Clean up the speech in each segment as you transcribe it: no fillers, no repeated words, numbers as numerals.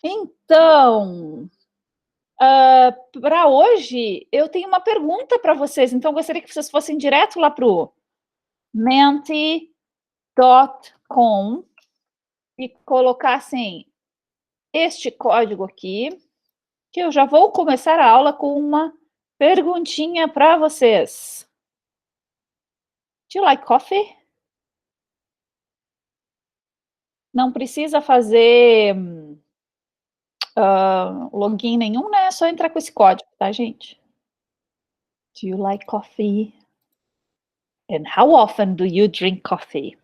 Então, para hoje, eu tenho uma pergunta para vocês. Então, eu gostaria que vocês fossem direto lá para o menti.com e colocassem este código aqui, que eu já vou começar a aula com uma perguntinha para vocês. Do you like coffee? Não precisa fazer login nenhum, né? É só entrar com esse código, tá, gente? Do you like coffee? And how often do you drink coffee?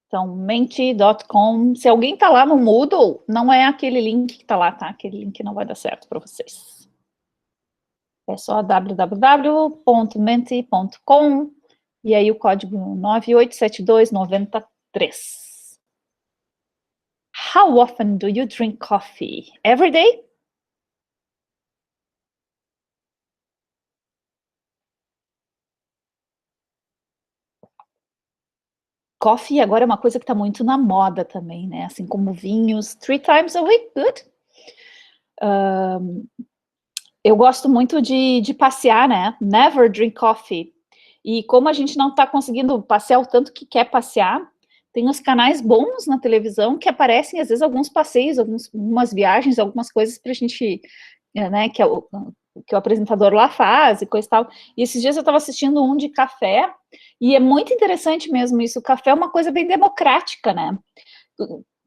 Então, menti.com. Se alguém tá lá no Moodle, não é aquele link que tá lá, tá? Aquele link não vai dar certo para vocês. É só www.menti.com e aí o código 987293. How often do you drink coffee? Every day? Coffee agora é uma coisa que está muito na moda também, né? Assim como vinhos, 3 times a week, good. Eu gosto muito de passear, né? Never drink coffee. E como a gente não está conseguindo passear o tanto que quer passear, tem uns canais bons na televisão que aparecem, às vezes, alguns passeios, algumas viagens, algumas coisas para a gente, né, que o apresentador lá faz e coisa e tal. E esses dias eu estava assistindo um de café, e é muito interessante mesmo isso. O café é uma coisa bem democrática, né?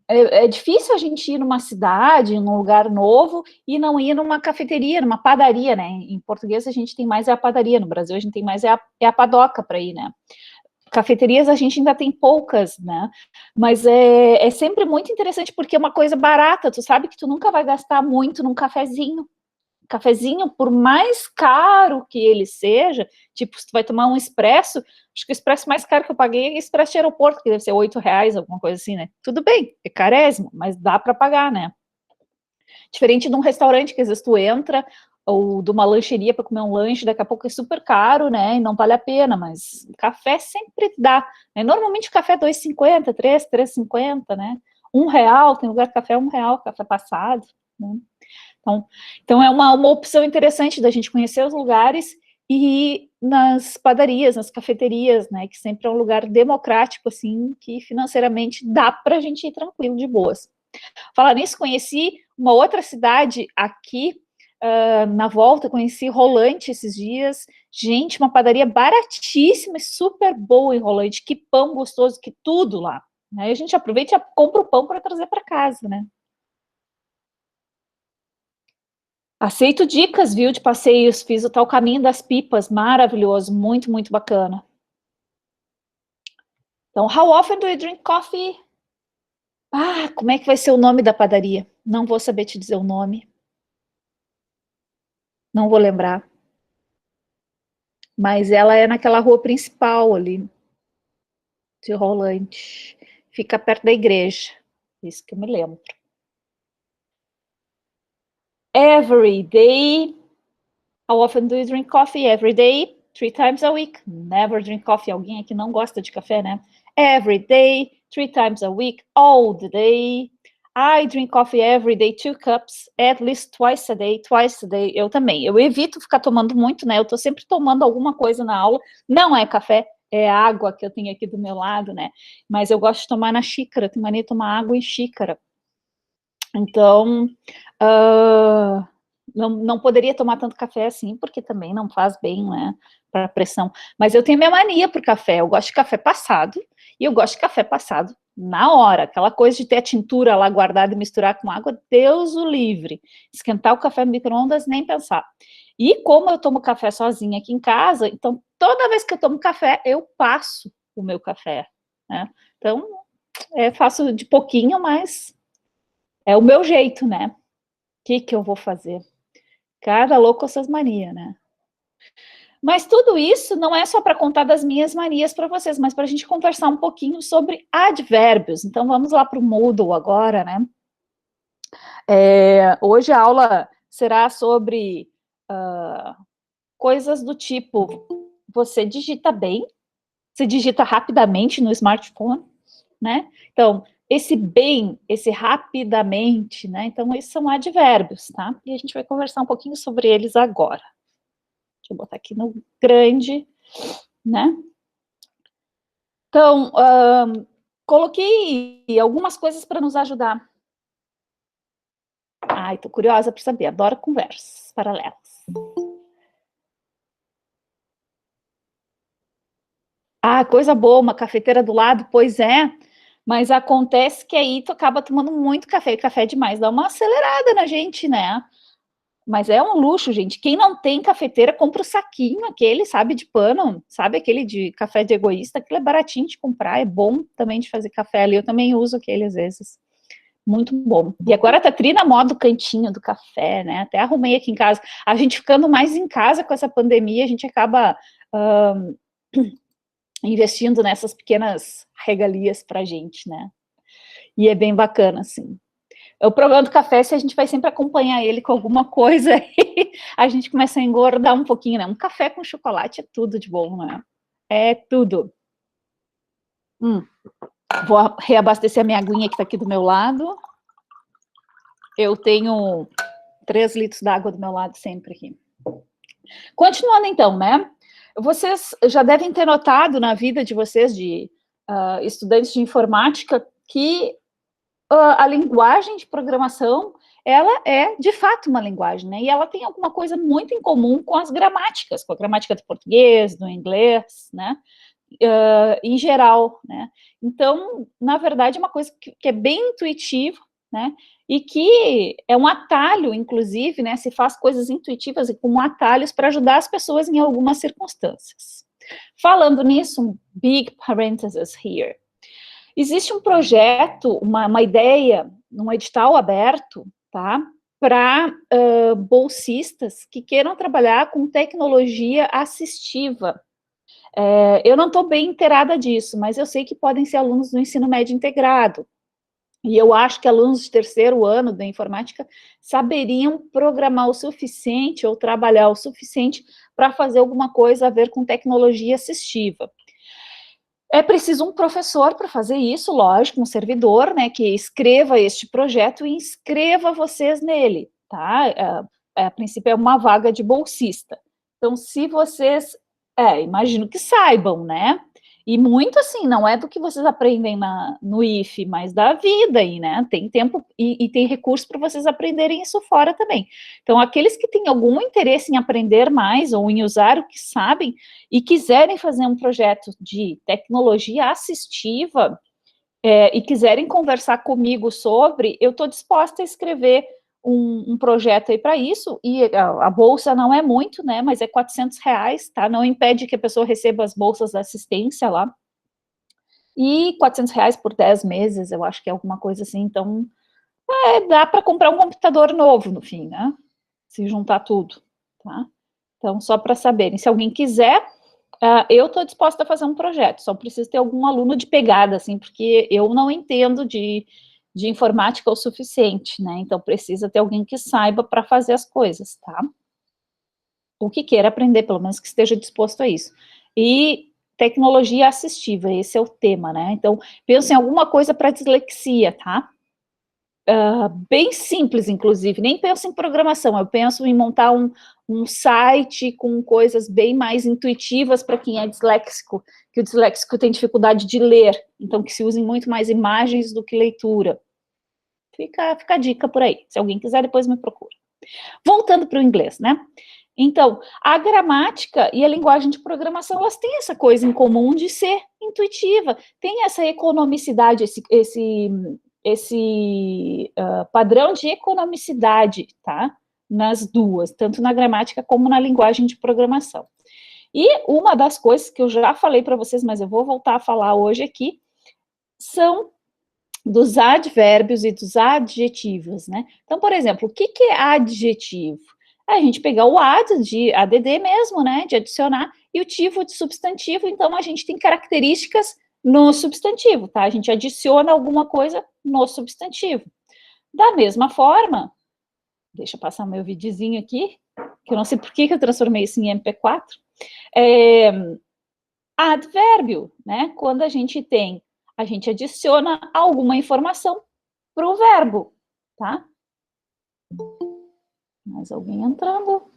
É difícil a gente ir numa cidade, num lugar novo, e não ir numa cafeteria, numa padaria, né? Em português a gente tem mais a padaria, no Brasil a gente tem mais a padoca para ir, né? Cafeterias a gente ainda tem poucas, né? Mas é sempre muito interessante porque é uma coisa barata, tu sabe que tu nunca vai gastar muito num cafezinho. Cafezinho, por mais caro que ele seja, tipo, se tu vai tomar um expresso, acho que o expresso mais caro que eu paguei é expresso de aeroporto, que deve ser R$8, alguma coisa assim, né? Tudo bem, é carésimo, mas dá para pagar, né? Diferente de um restaurante que às vezes tu entra, ou de uma lancheria para comer um lanche, daqui a pouco é super caro, né? E não vale a pena, mas café sempre dá. Né? Normalmente o café é 2,50, 3,50, né? R$1, tem lugar que café é R$1, café passado, né? Então é uma opção interessante da gente conhecer os lugares e ir nas padarias, nas cafeterias, né, que sempre é um lugar democrático, assim, que financeiramente dá para a gente ir tranquilo, de boas. Falar nisso, conheci uma outra cidade aqui, na volta, conheci Rolante esses dias. Gente, uma padaria baratíssima e super boa em Rolante, que pão gostoso, que tudo lá. Aí a gente aproveita e compra o pão para trazer para casa, né? Aceito dicas, viu, de passeios. Fiz o tal Caminho das Pipas, maravilhoso, muito, muito bacana. Então, how often do you drink coffee? Ah, como é que vai ser o nome da padaria? Não vou saber te dizer o nome. Não vou lembrar. Mas ela é naquela rua principal ali, de Rolante. Fica perto da igreja. Isso que eu me lembro. Every day. How often do you drink coffee? Every day. 3 times a week. Never drink coffee. Alguém aqui não gosta de café, né? Every day. 3 times a week. All the day. I drink coffee every day, 2 cups, at least twice a day, twice a day. Eu também. Eu evito ficar tomando muito, né? Eu tô sempre tomando alguma coisa na aula. Não é café, é água que eu tenho aqui do meu lado, né? Mas eu gosto de tomar na xícara. Tenho mania de tomar água em xícara. Então, não poderia tomar tanto café assim, porque também não faz bem, né, para a pressão. Mas eu tenho minha mania por café. Eu gosto de café passado, e eu gosto de café passado na hora. Aquela coisa de ter a tintura lá guardada e misturar com água, Deus o livre. Esquentar o café no micro-ondas, nem pensar. E como eu tomo café sozinha aqui em casa, então toda vez que eu tomo café, eu passo o meu café, né? Então, faço de pouquinho, mas é o meu jeito, né? O que eu vou fazer? Cada louco com essas manias, né? Mas tudo isso não é só para contar das minhas manias para vocês, mas para a gente conversar um pouquinho sobre advérbios. Então, vamos lá para o Moodle agora, né? Hoje a aula será sobre coisas do tipo, você digita bem, você digita rapidamente no smartphone, né? Então, esse bem, esse rapidamente, né? Então, esses são advérbios, tá? E a gente vai conversar um pouquinho sobre eles agora. Deixa eu botar aqui no grande, né? Então, coloquei algumas coisas para nos ajudar. Ai, tô curiosa para saber, adoro conversas paralelas. Ah, coisa boa, uma cafeteira do lado, pois é, mas acontece que aí tu acaba tomando muito café, e café demais dá uma acelerada na gente, né? Mas é um luxo, gente. Quem não tem cafeteira, compra o saquinho aquele, sabe, de pano, sabe, aquele de café de egoísta, aquele é baratinho de comprar, é bom também de fazer café ali, eu também uso aquele às vezes. Muito bom. E agora tá tri na moda o cantinho do café, né? Até arrumei aqui em casa. A gente ficando mais em casa com essa pandemia, a gente acaba investindo nessas pequenas regalias pra gente, né? E é bem bacana, assim. O problema do café é se a gente vai sempre acompanhar ele com alguma coisa, a gente começa a engordar um pouquinho, né? Um café com chocolate é tudo de bom, né? É tudo. Vou reabastecer a minha aguinha que tá aqui do meu lado. Eu tenho 3 litros d'água do meu lado sempre aqui. Continuando então, né? Vocês já devem ter notado na vida de vocês, de estudantes de informática, que a linguagem de programação, ela é, de fato, uma linguagem, né? E ela tem alguma coisa muito em comum com as gramáticas, com a gramática do português, do inglês, né? Em geral, né? Então, na verdade, é uma coisa que é bem intuitiva, né? E que é um atalho, inclusive, né? Se faz coisas intuitivas e com atalhos para ajudar as pessoas em algumas circunstâncias. Falando nisso, um big parenthesis here. Existe um projeto, uma ideia, um edital aberto, tá? Para bolsistas que queiram trabalhar com tecnologia assistiva. Eu não estou bem inteirada disso, mas eu sei que podem ser alunos do ensino médio integrado. E eu acho que alunos de terceiro ano da informática saberiam programar o suficiente ou trabalhar o suficiente para fazer alguma coisa a ver com tecnologia assistiva. É preciso um professor para fazer isso, lógico, um servidor, né, que escreva este projeto e inscreva vocês nele, tá? A princípio é uma vaga de bolsista. Então, se vocês, imagino que saibam, né? E muito assim, não é do que vocês aprendem no IFE, mas da vida aí, né? Tem tempo e tem recurso para vocês aprenderem isso fora também. Então, aqueles que têm algum interesse em aprender mais ou em usar o que sabem e quiserem fazer um projeto de tecnologia assistiva e quiserem conversar comigo sobre, eu estou disposta a escrever um projeto aí para isso, e a bolsa não é muito, né, mas é R$ 400, tá? Não impede que a pessoa receba as bolsas da assistência lá. E R$ 400 por 10 meses, eu acho que é alguma coisa assim, então dá para comprar um computador novo no fim, né? Se juntar tudo, tá? Então, só para saberem, se alguém quiser, eu estou disposta a fazer um projeto, só preciso ter algum aluno de pegada, assim, porque eu não entendo de informática o suficiente, né? Então, precisa ter alguém que saiba para fazer as coisas, tá? O que queira aprender, pelo menos que esteja disposto a isso. E tecnologia assistiva, esse é o tema, né? Então, pensa em alguma coisa para dislexia, tá? Bem simples, inclusive, nem penso em programação, eu penso em montar um site com coisas bem mais intuitivas para quem é disléxico, que o disléxico tem dificuldade de ler, então que se usem muito mais imagens do que leitura. Fica a dica por aí, se alguém quiser depois me procura. Voltando para o inglês, né? Então, a gramática e a linguagem de programação, elas têm essa coisa em comum de ser intuitiva, tem essa economicidade, esse padrão de economicidade, tá? Nas duas, tanto na gramática como na linguagem de programação. E uma das coisas que eu já falei para vocês, mas eu vou voltar a falar hoje aqui, são dos advérbios e dos adjetivos, né? Então, por exemplo, o que é adjetivo? É a gente pegar o ad de add mesmo, né? De adicionar, e o tivo de substantivo, então a gente tem características no substantivo, tá? A gente adiciona alguma coisa no substantivo. Da mesma forma, deixa eu passar meu videozinho aqui, que eu não sei por que eu transformei isso em MP4. Advérbio, né? Quando a gente tem a gente adiciona alguma informação para o verbo, tá? Mais alguém entrando?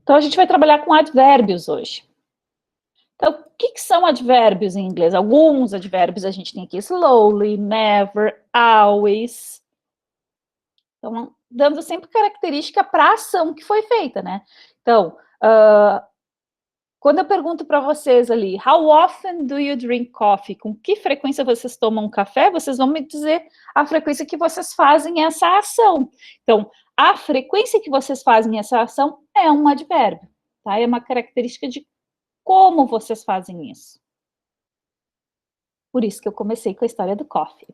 Então, a gente vai trabalhar com advérbios hoje. Então, o que são advérbios em inglês? Alguns advérbios a gente tem aqui: slowly, never, always. Então, dando sempre característica para a ação que foi feita, né? Então, quando eu pergunto para vocês ali, how often do you drink coffee? Com que frequência vocês tomam café? Vocês vão me dizer a frequência que vocês fazem essa ação. Então, a frequência que vocês fazem essa ação é um advérbio, tá? É uma característica de como vocês fazem isso. Por isso que eu comecei com a história do coffee.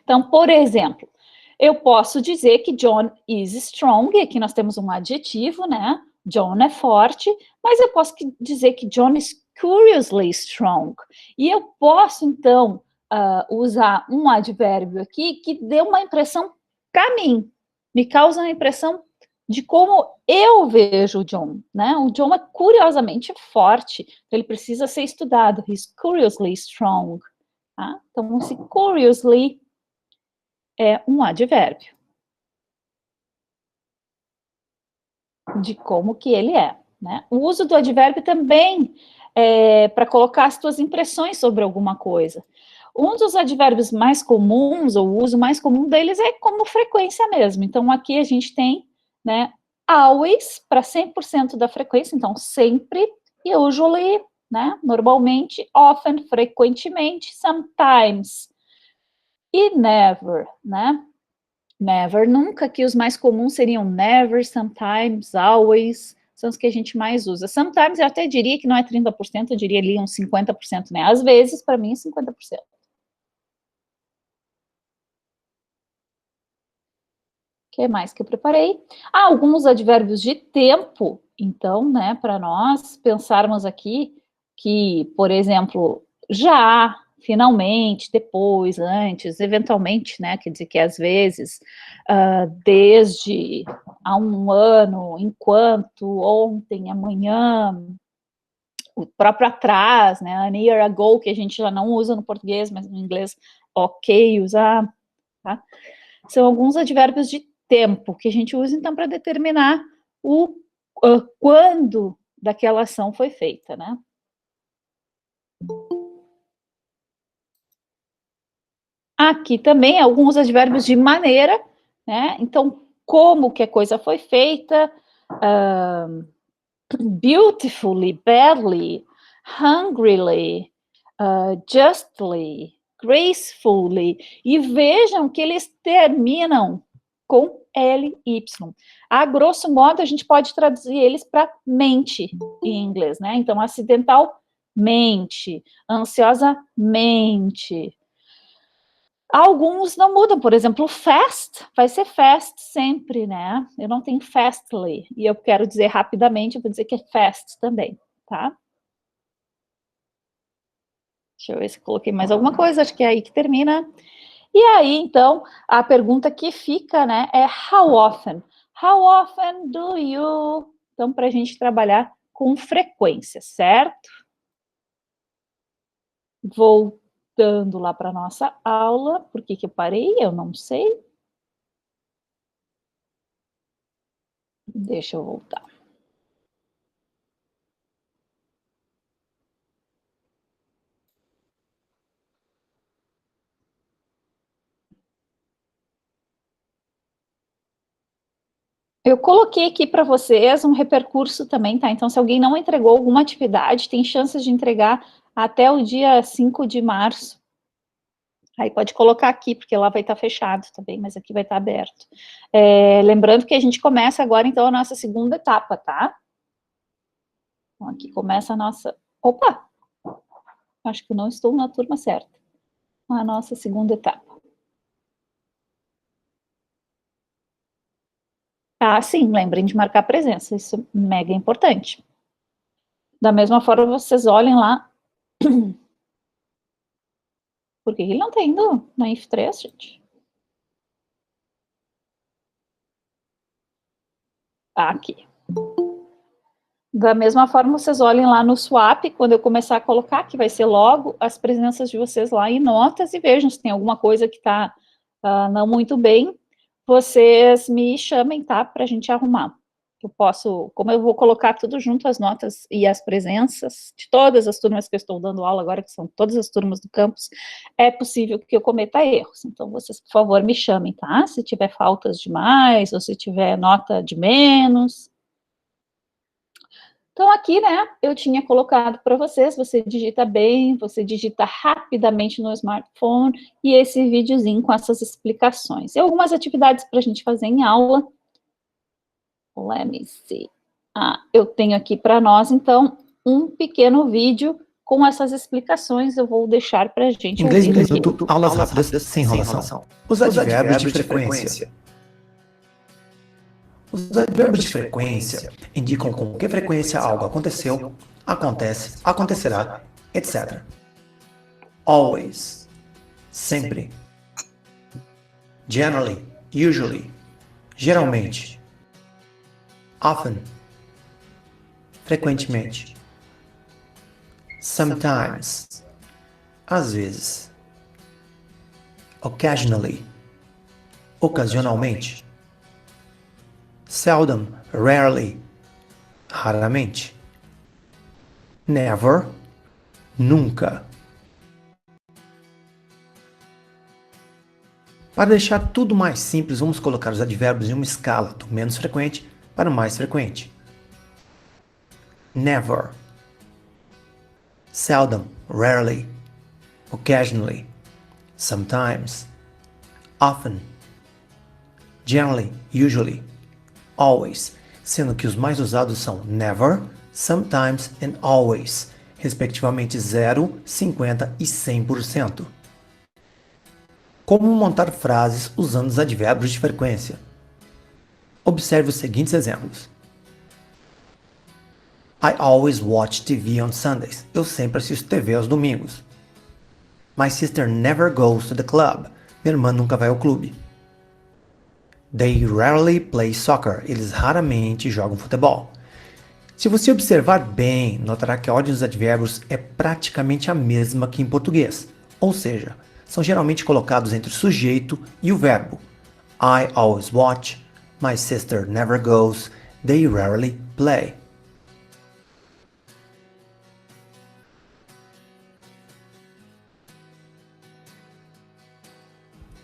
Então, por exemplo, eu posso dizer que John is strong, aqui nós temos um adjetivo, né? John é forte, mas eu posso dizer que John is curiously strong. E eu posso, então, usar um advérbio aqui que dê uma impressão para mim, me causa uma impressão de como eu vejo o John, né? O John é curiosamente forte, ele precisa ser estudado. He's curiously strong. Tá? Então, esse curiously é um advérbio de como que ele é, né? O uso do advérbio também é para colocar as tuas impressões sobre alguma coisa. Um dos advérbios mais comuns, ou o uso mais comum deles, é como frequência mesmo. Então, aqui a gente tem, né, always, para 100% da frequência, então, sempre, e usually, né, normalmente, often, frequentemente, sometimes, e never, né? Never, nunca, que os mais comuns seriam never, sometimes, always, são os que a gente mais usa. Sometimes eu até diria que não é 30%, eu diria ali uns 50%, né? Às vezes, para mim, é 50%. O que mais que eu preparei? Alguns advérbios de tempo, então, né, para nós pensarmos aqui que, por exemplo, já, finalmente, depois, antes, eventualmente, né, quer dizer que às vezes, desde há um ano, enquanto, ontem, amanhã, o próprio atrás, né, an year ago, que a gente já não usa no português, mas no inglês, ok usar, tá? São alguns advérbios de tempo que a gente usa, então, para determinar o quando daquela ação foi feita, né? Aqui também alguns advérbios de maneira, né? Então, como que a coisa foi feita, beautifully, badly, hungrily, justly, gracefully, e vejam que eles terminam com ly. A grosso modo, a gente pode traduzir eles para mente em inglês, né? Então, acidentalmente, ansiosamente. Alguns não mudam, por exemplo, fast vai ser fast sempre, né? Eu não tenho fastly, e eu quero dizer rapidamente, eu vou dizer que é fast também, tá? Deixa eu ver se coloquei mais alguma coisa, acho que é aí que termina. E aí, então, a pergunta que fica, né, é how often? How often do you? Então, para a gente trabalhar com frequência, certo? Voltando lá para a nossa aula, por que que eu parei? Eu não sei. Deixa eu voltar. Eu coloquei aqui para vocês um repercurso também, tá? Então, se alguém não entregou alguma atividade, tem chances de entregar até o dia 5 de março. Aí pode colocar aqui, porque lá vai estar fechado também, mas aqui vai estar aberto. Lembrando que a gente começa agora, então, a nossa segunda etapa, tá? Então, aqui começa a nossa... Opa! Acho que eu não estou na turma certa. A nossa segunda etapa. Sim, lembrem de marcar presença, isso é mega importante. Da mesma forma, vocês olhem lá. Por que ele não está indo na IF3, gente? Aqui. Da mesma forma, vocês olhem lá no swap, quando eu começar a colocar, que vai ser logo as presenças de vocês lá em notas, e vejam se tem alguma coisa que está não muito bem, vocês me chamem, tá? Para a gente arrumar. Eu posso, como eu vou colocar tudo junto, as notas e as presenças de todas as turmas que eu estou dando aula agora, que são todas as turmas do campus, é possível que eu cometa erros. Então, vocês, por favor, me chamem, tá? Se tiver faltas demais, ou se tiver nota de menos. Então, aqui, né, eu tinha colocado para vocês, você digita bem, você digita rapidamente no smartphone, e esse videozinho com essas explicações. E algumas atividades para a gente fazer em aula. Let me see. Eu tenho aqui para nós, então, um pequeno vídeo com essas explicações, eu vou deixar para a gente Inglês ouvir aqui. Minuto, aulas rápidas, sem enrolação. Os advérbios de frequência. Os advérbios de frequência indicam com que frequência algo aconteceu, acontece, acontecerá, etc. Always, sempre. Generally, usually, geralmente. Often, frequentemente. Sometimes, às vezes. Occasionally, ocasionalmente. Seldom, rarely, raramente. Never, nunca. Para deixar tudo mais simples, vamos colocar os advérbios em uma escala do menos frequente para o mais frequente. Never. Seldom, rarely, occasionally, sometimes, often, generally, usually, always, sendo que os mais usados são never, sometimes and always, respectivamente 0, 50 e 100%. Como montar frases usando os advérbios de frequência? Observe os seguintes exemplos. I always watch TV on Sundays. Eu sempre assisto TV aos domingos. My sister never goes to the club. Minha irmã nunca vai ao clube. They rarely play soccer. Eles raramente jogam futebol. Se você observar bem, notará que a ordem dos advérbios é praticamente a mesma que em português. Ou seja, são geralmente colocados entre o sujeito e o verbo. I always watch. My sister never goes. They rarely play.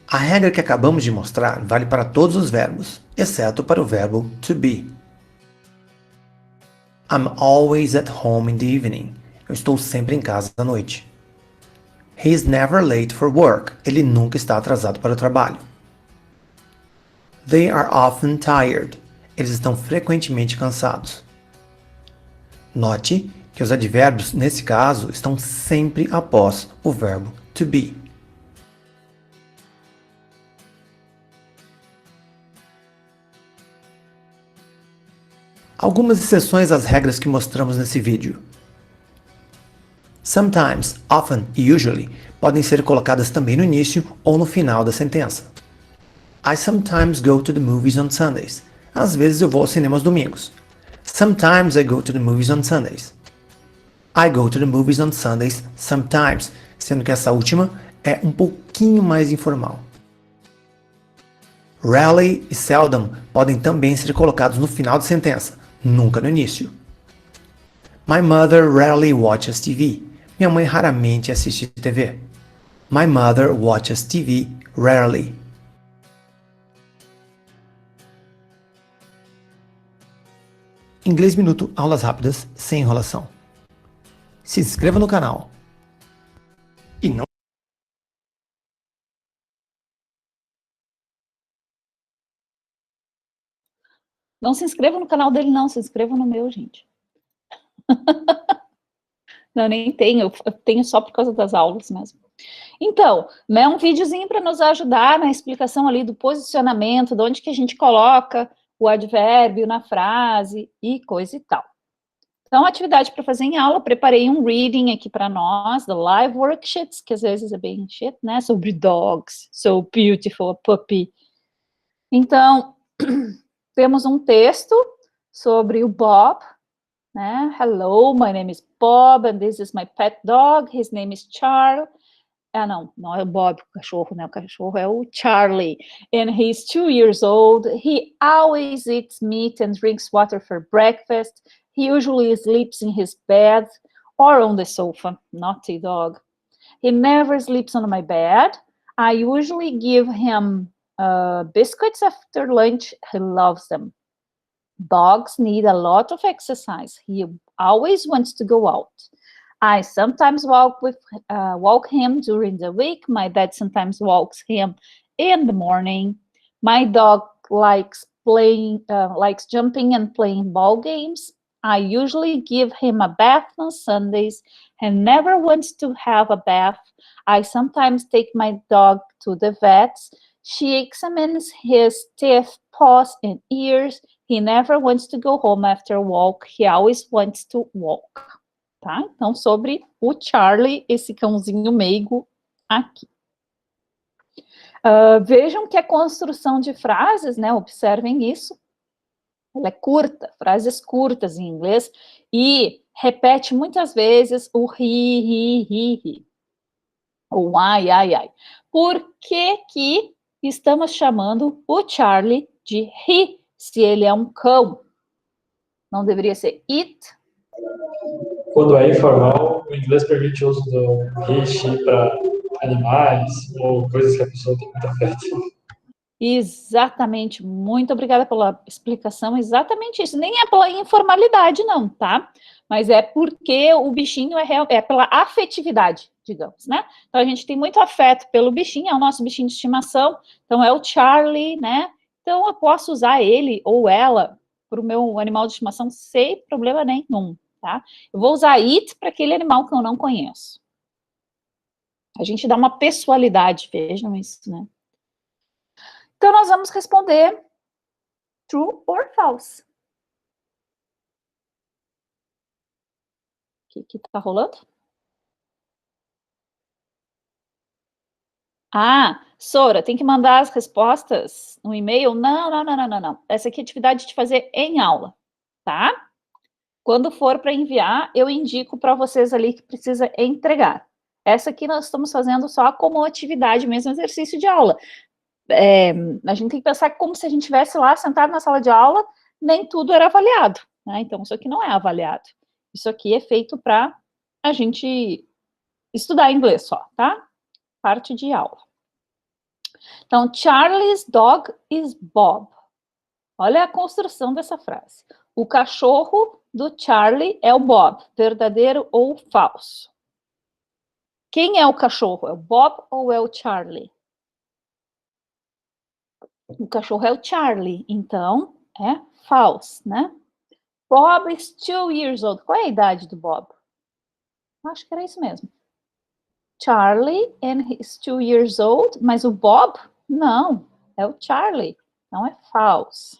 A regra que acabamos de mostrar vale para todos os verbos, exceto para o verbo to be. I'm always at home in the evening. Eu estou sempre em casa à noite. He is never late for work. Ele nunca está atrasado para o trabalho. They are often tired. Eles estão frequentemente cansados. Note que os advérbios, nesse caso, estão sempre após o verbo to be. Algumas exceções às regras que mostramos nesse vídeo. Sometimes, often e usually podem ser colocadas também no início ou no final da sentença. I sometimes go to the movies on Sundays. Às vezes eu vou ao cinema aos domingos. Sometimes I go to the movies on Sundays. I go to the movies on Sundays sometimes, sendo que essa última é um pouquinho mais informal. Rarely e seldom podem também ser colocados no final da sentença, nunca no início. My mother rarely watches TV. Minha mãe raramente assiste TV. My mother watches TV rarely. Inglês Minuto, aulas rápidas, sem enrolação. Se inscreva no canal. E não Não se inscreva no canal dele, não, se inscreva no meu, gente. Não, nem tenho, eu tenho só por causa das aulas mesmo. Então, né, um videozinho para nos ajudar na explicação ali do posicionamento, de onde que a gente coloca o advérbio na frase e coisa e tal. Então, atividade para fazer em aula, preparei um reading aqui para nós, the live worksheets, que às vezes é bem shit, né, sobre dogs, so beautiful, a puppy. Então, temos um texto sobre o Bob, né? Hello, my name is Bob, and this is my pet dog. His name is Charlie. Ah, não é o Bob, o cachorro, né? O cachorro é o Charlie. And he's 2 years old. He always eats meat and drinks water for breakfast. He usually sleeps in his bed or on the sofa. Naughty dog. He never sleeps on my bed. I usually give him biscuits after lunch. He loves them. Dogs need a lot of exercise. He always wants to go out. I sometimes walk him during the week. My dad sometimes walks him in the morning. My dog likes jumping and playing ball games. I usually give him a bath on Sundays and never wants to have a bath. I sometimes take my dog to the vets. She examines his teeth, paws, and ears. He never wants to go home after a walk. He always wants to walk. Tá? Então, sobre o Charlie, esse cãozinho meigo aqui. Vejam que a construção de frases, né? Observem isso. Ela é curta, frases curtas em inglês, e repete muitas vezes o ri. O ai. Por que estamos chamando o Charlie de he, se ele é um cão? Não deveria ser it? Quando é informal, o inglês permite o uso do he, she para animais ou coisas que a pessoa tem muito afeto. Exatamente, muito obrigada pela explicação, exatamente isso. Nem é pela informalidade, não, tá? Mas é porque o bichinho é pela afetividade, digamos, né? Então, a gente tem muito afeto pelo bichinho, é o nosso bichinho de estimação, então é o Charlie, né? Então, eu posso usar ele ou ela para o meu animal de estimação sem problema nenhum, tá? Eu vou usar it para aquele animal que eu não conheço. A gente dá uma pessoalidade, vejam isso, né? Então, nós vamos responder true or false. O que está rolando? Ah, Sora, tem que mandar as respostas no e-mail? Não. Essa aqui é atividade de fazer em aula, tá? Quando for para enviar, eu indico para vocês ali que precisa entregar. Essa aqui nós estamos fazendo só como atividade, mesmo exercício de aula. A gente tem que pensar como se a gente estivesse lá sentado na sala de aula, nem tudo era avaliado, né? Então, isso aqui não é avaliado. Isso aqui é feito para a gente estudar inglês só, tá? Parte de aula. Então, Charlie's dog is Bob. Olha a construção dessa frase. O cachorro do Charlie é o Bob, verdadeiro ou falso? Quem é o cachorro? É o Bob ou é o Charlie? O cachorro é o Charlie, então é false, né? Bob is 2 years old. Qual é a idade do Bob? Acho que era isso mesmo. Charlie and he's 2 years old, mas o Bob, não, é o Charlie, então é false.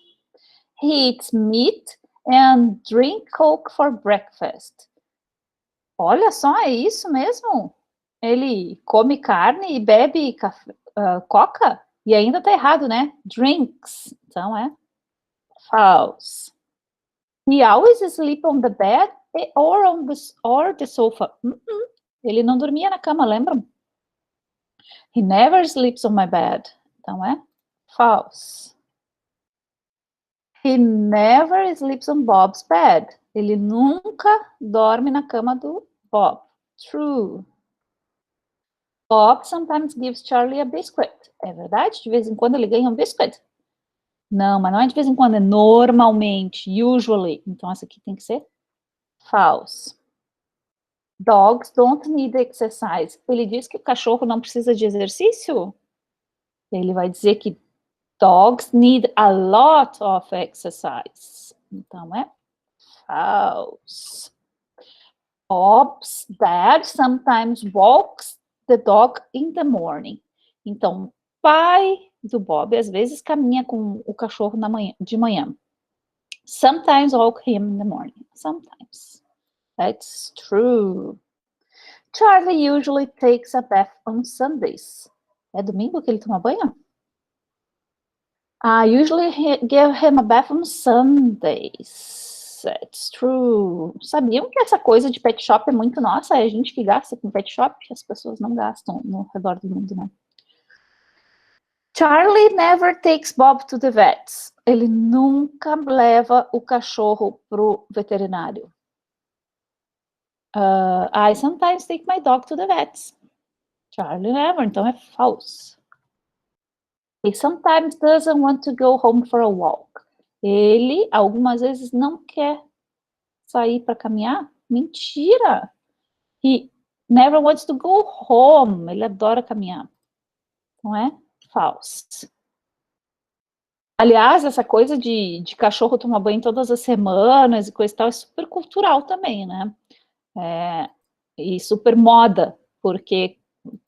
He eats meat and drink Coke for breakfast. Olha só, é isso mesmo? Ele come carne e bebe coca? E ainda tá errado, né? Drinks. Então é false. He always sleep on the bed or the sofa. Ele não dormia na cama, lembram? He never sleeps on my bed. Então é false. He never sleeps on Bob's bed. Ele nunca dorme na cama do Bob. True. Bob sometimes gives Charlie a biscuit. É verdade? De vez em quando ele ganha um biscuit. Não, mas não é de vez em quando, é normalmente, usually. Então, essa aqui tem que ser false. Dogs don't need exercise. Ele diz que o cachorro não precisa de exercício? Ele vai dizer que dogs need a lot of exercise. Então, é false. Bob's dad sometimes walks the dog in the morning. Então, o pai do Bob às vezes caminha com o cachorro de manhã. Sometimes walk him in the morning. Sometimes. That's true. Charlie usually takes a bath on Sundays. É domingo que ele toma banho? I usually give him a bath on Sundays. it's true. Sabiam que essa coisa de pet shop é muito nossa? É a gente que gasta com pet shop? As pessoas não gastam no redor do mundo, né? Charlie never takes Bob to the vets. Ele nunca leva o cachorro pro veterinário. I sometimes take my dog to the vets. Charlie never, então é falso. He sometimes doesn't want to go home for a walk. Ele, algumas vezes, não quer sair para caminhar. Mentira! He never wants to go home. Ele adora caminhar. Não é? Falso. Aliás, essa coisa de cachorro tomar banho todas as semanas e coisa e tal é super cultural também, né? E super moda, porque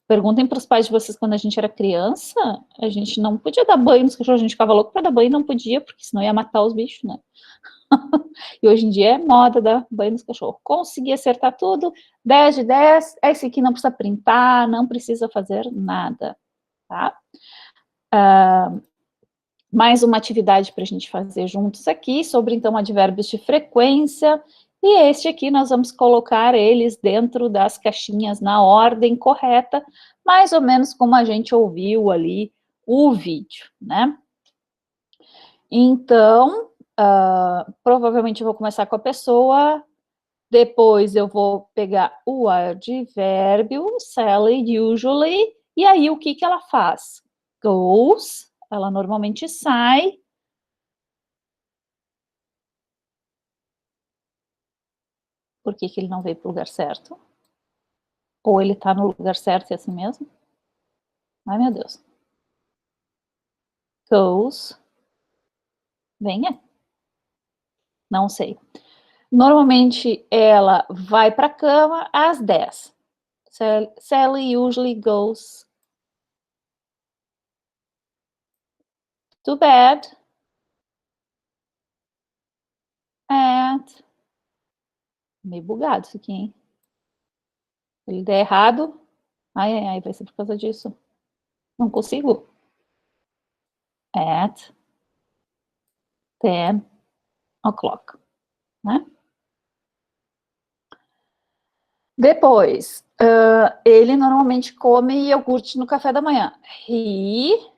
perguntem para os pais de vocês quando a gente era criança, a gente não podia dar banho nos cachorros, a gente ficava louco para dar banho e não podia, porque senão ia matar os bichos, né? E hoje em dia é moda dar banho nos cachorros. Consegui acertar tudo, 10 de 10, esse aqui não precisa printar, não precisa fazer nada, tá? Mais uma atividade para a gente fazer juntos aqui, sobre, então, advérbios de frequência, e este aqui nós vamos colocar eles dentro das caixinhas na ordem correta, mais ou menos como a gente ouviu ali o vídeo, né? Então, provavelmente eu vou começar com a pessoa, depois eu vou pegar o advérbio, Sally, usually, e aí o que ela faz? Goes, ela normalmente sai. Por que ele não veio para o lugar certo? Ou ele está no lugar certo e é assim mesmo? Ai, meu Deus. Goes. Venha. Não sei. Normalmente ela vai para a cama às 10. Sally usually goes to bed at... Meio bugado isso aqui, hein? Se ele der errado, ai, vai ser por causa disso. Não consigo. At 10 o'clock, né? Depois, ele normalmente come iogurte no café da manhã. He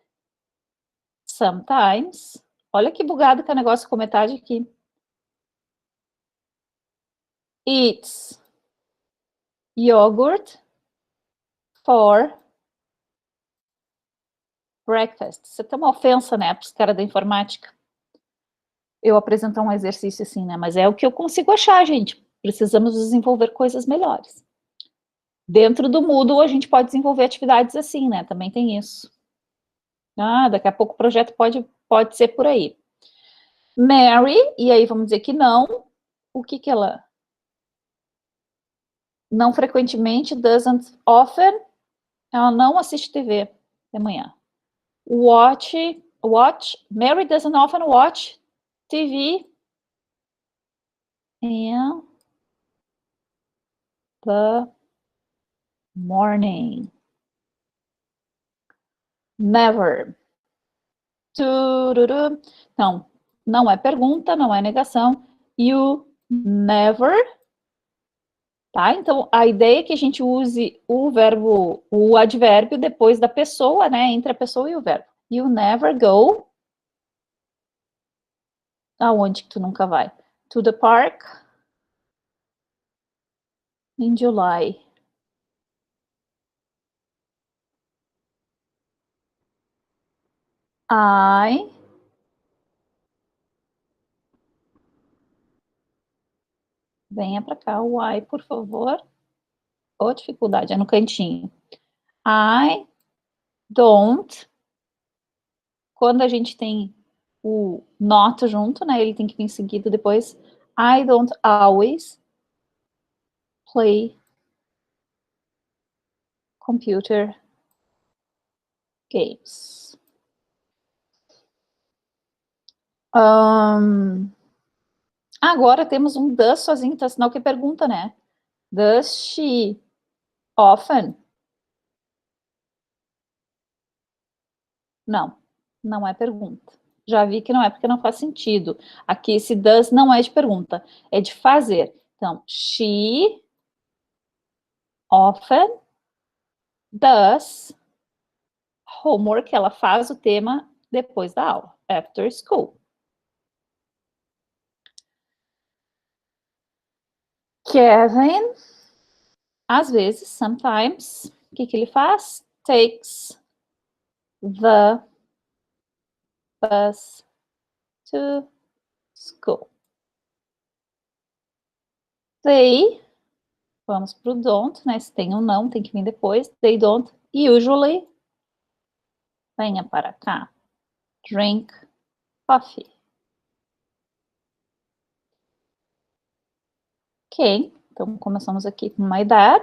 sometimes... Olha que bugado que é o negócio com metade aqui. Eats yogurt for breakfast. Isso é uma ofensa, né, para os caras da informática. Eu apresentar um exercício assim, né? Mas é o que eu consigo achar, gente. Precisamos desenvolver coisas melhores. Dentro do Moodle, a gente pode desenvolver atividades assim, né? Também tem isso. Daqui a pouco o projeto pode ser por aí. Mary, e aí vamos dizer que não. O que ela... Não frequentemente, doesn't often. Ela não assiste TV de manhã. Watch. Mary doesn't often watch TV in the morning. Never. Tururu. Então, não é pergunta, não é negação. You never. Tá? Então, a ideia é que a gente use o advérbio depois da pessoa, né? Entre a pessoa e o verbo. You never go. Aonde que tu nunca vai? To the park in July. Venha para cá, o I, por favor. Ô, dificuldade, é no cantinho. I don't. Quando a gente tem o not junto, né? Ele tem que vir seguido depois. I don't always play computer games. Agora temos um does sozinho, então sinal que é pergunta, né? Does she often? Não, não é pergunta. já vi que não é porque não faz sentido. Aqui esse does não é de pergunta, é de fazer. Então, she often does homework, ela faz o tema depois da aula, after school. Kevin, às vezes, sometimes, o que ele faz? Takes the bus to school. They, vamos para o don't, né? Se tem ou não, tem que vir depois. They don't usually, venha para cá, drink coffee. Ok, então começamos aqui com my dad.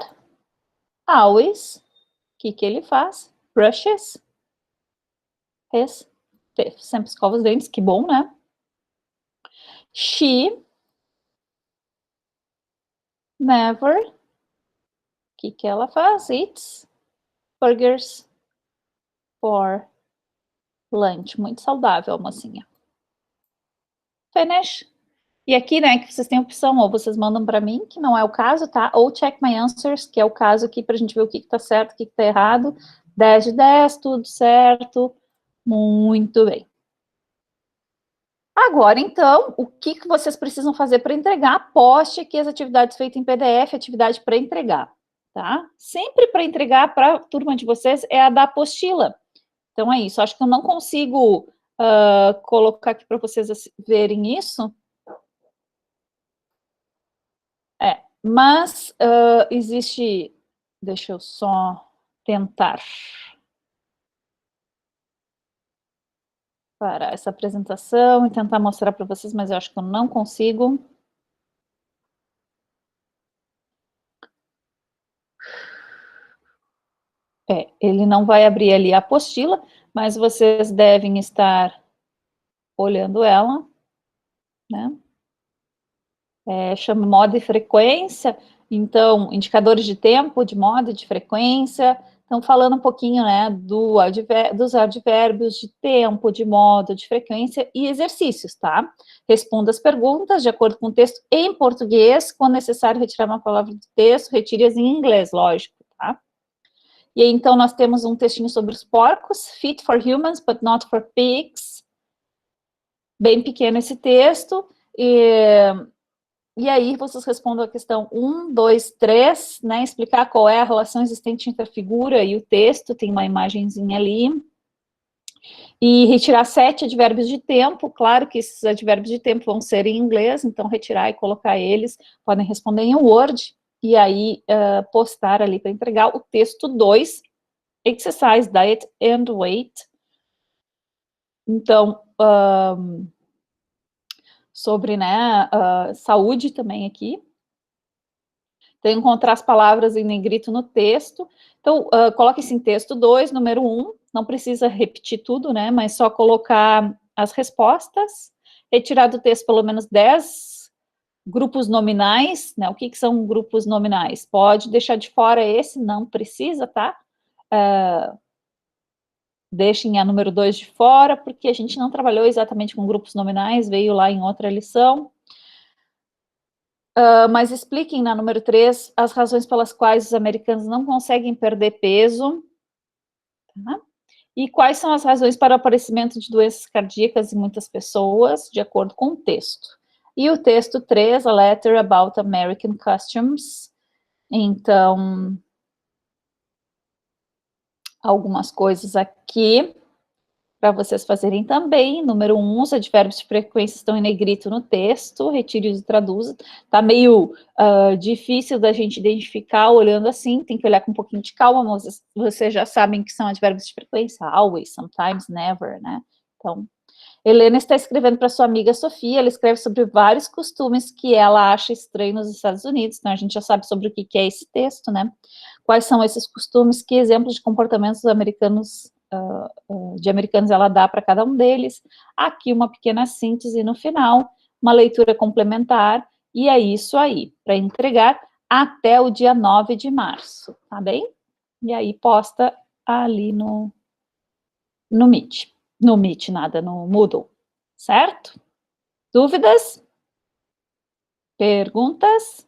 Always, o que ele faz? Brushes his teeth. Sempre escova os dentes, que bom, né? She never, o que ela faz? Eats burgers for lunch. Muito saudável, mocinha. Finish. E aqui, né, que vocês têm opção, ou vocês mandam para mim, que não é o caso, tá? Ou check my answers, que é o caso aqui para a gente ver o que tá certo, o que tá errado. 10 de 10, tudo certo. Muito bem. Agora, então, o que vocês precisam fazer para entregar? Poste aqui as atividades feitas em PDF, atividade para entregar, tá? Sempre para entregar para a turma de vocês é a da apostila. Então, é isso. Acho que eu não consigo colocar aqui para vocês verem isso. Mas existe... Deixa eu só tentar parar essa apresentação e tentar mostrar para vocês, mas eu acho que eu não consigo. Ele não vai abrir ali a apostila, mas vocês devem estar olhando ela, né? Chama modo e frequência, então, indicadores de tempo, de modo e de frequência. Então, falando um pouquinho, né, dos advérbios de tempo, de modo, de frequência e exercícios, tá? Responda as perguntas de acordo com o texto em português, quando necessário retirar uma palavra do texto, retire-as em inglês, lógico, tá? E aí, então, nós temos um textinho sobre os porcos, fit for humans, but not for pigs. Bem pequeno esse texto. E aí, vocês respondam a questão 1, 2, 3, né? Explicar qual é a relação existente entre a figura e o texto, tem uma imagenzinha ali. E retirar 7 advérbios de tempo, claro que esses advérbios de tempo vão ser em inglês, então retirar e colocar eles, podem responder em Word, e aí postar ali para entregar o texto 2, Exercise, Diet and Weight. Então, sobre, né, saúde também aqui. Tem que encontrar as palavras em negrito no texto. Então, coloque esse em texto 2, número 1, não precisa repetir tudo, né, mas só colocar as respostas, retirar do texto pelo menos 10 grupos nominais, né, o que são grupos nominais? Pode deixar de fora esse, não precisa, tá? Deixem a número 2 de fora, porque a gente não trabalhou exatamente com grupos nominais, veio lá em outra lição. Mas expliquem na número 3 as razões pelas quais os americanos não conseguem perder peso. Tá? E quais são as razões para o aparecimento de doenças cardíacas em muitas pessoas, de acordo com o texto. E o texto 3, a letter about American customs. Então, algumas coisas aqui para vocês fazerem também. Número 1, os advérbios de frequência estão em negrito no texto, retire-os e traduza. Tá meio difícil da gente identificar olhando assim, tem que olhar com um pouquinho de calma, mas vocês já sabem que são advérbios de frequência, always, sometimes, never, né? Então, Helena está escrevendo para sua amiga Sofia, ela escreve sobre vários costumes que ela acha estranhos nos Estados Unidos, então a gente já sabe sobre o que é esse texto, né? Quais são esses costumes, que exemplos de comportamentos americanos ela dá para cada um deles. Aqui uma pequena síntese no final, uma leitura complementar, e é isso aí, para entregar até o dia 9 de março, tá bem? E aí posta ali no Meet, no Moodle. Certo? Dúvidas? Perguntas?